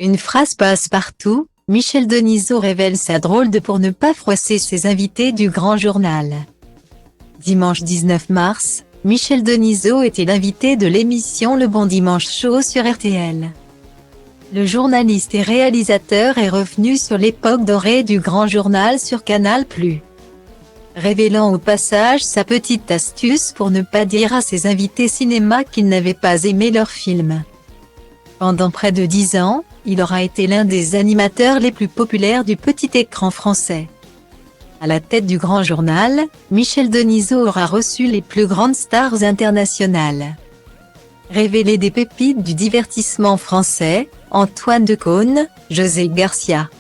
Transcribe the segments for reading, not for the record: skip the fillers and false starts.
Une phrase passe partout, Michel Denisot révèle sa drôle de pour ne pas froisser ses invités du Grand Journal. Dimanche 19 mars, Michel Denisot était l'invité de l'émission Le Bon Dimanche Show sur RTL. Le journaliste et réalisateur est revenu sur l'époque dorée du Grand Journal sur Canal+, révélant au passage sa petite astuce pour ne pas dire à ses invités cinéma qu'il n'avait pas aimé leur film. Pendant près de 10 ans, il aura été l'un des animateurs les plus populaires du petit écran français. À la tête du Grand Journal, Michel Denisot aura reçu les plus grandes stars internationales. Révélé des pépites du divertissement français, Antoine Decaune, José Garcia,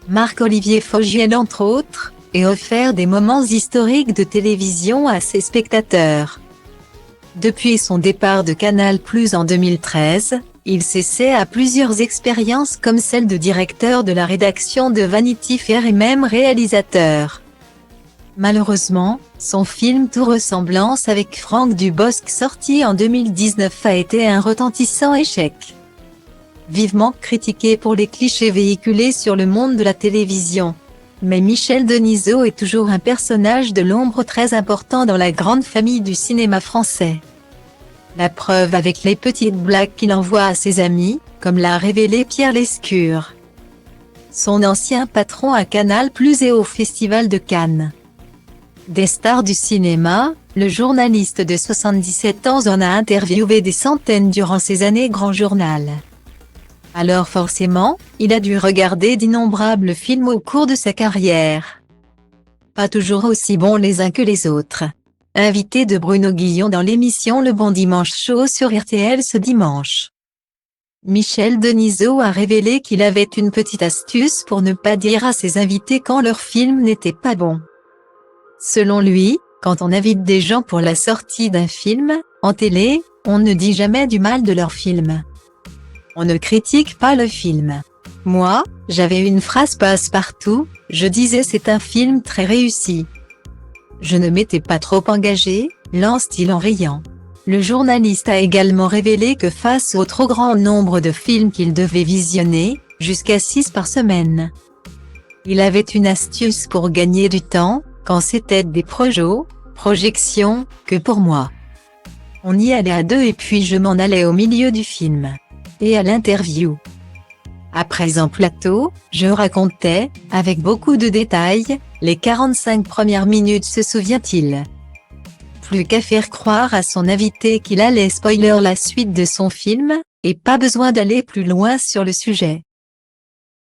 Marc-Olivier Fogiel entre autres, et offert des moments historiques de télévision à ses spectateurs. Depuis son départ de Canal+ en 2013, il s'essaie à plusieurs expériences comme celle de directeur de la rédaction de Vanity Fair et même réalisateur. Malheureusement, son film Tout ressemblance avec Franck Dubosc sorti en 2019 a été un retentissant échec. Vivement critiqué pour les clichés véhiculés sur le monde de la télévision. Mais Michel Denisot est toujours un personnage de l'ombre très important dans la grande famille du cinéma français. La preuve avec les petites blagues qu'il envoie à ses amis, comme l'a révélé Pierre Lescure, son ancien patron à Canal+ et au Festival de Cannes. Des stars du cinéma, le journaliste de 77 ans en a interviewé des centaines durant ses années Grand Journal. Alors forcément, il a dû regarder d'innombrables films au cours de sa carrière. Pas toujours aussi bons les uns que les autres. Invité de Bruno Guillon dans l'émission Le Bon Dimanche Show sur RTL ce dimanche. Michel Denisot a révélé qu'il avait une petite astuce pour ne pas dire à ses invités quand leur film n'était pas bon. Selon lui, quand on invite des gens pour la sortie d'un film, en télé, on ne dit jamais du mal de leur film. On ne critique pas le film. Moi, j'avais une phrase passe-partout, je disais c'est un film très réussi. Je ne m'étais pas trop engagé, lance-t-il en riant. Le journaliste a également révélé que face au trop grand nombre de films qu'il devait visionner, jusqu'à 6 par semaine, il avait une astuce pour gagner du temps, quand c'était des projections, que pour moi. On y allait à deux et puis je m'en allais au milieu du film. Et à l'interview. Après en plateau, je racontais, avec beaucoup de détails, les 45 premières minutes se souvient-il. Plus qu'à faire croire à son invité qu'il allait spoiler la suite de son film, et pas besoin d'aller plus loin sur le sujet.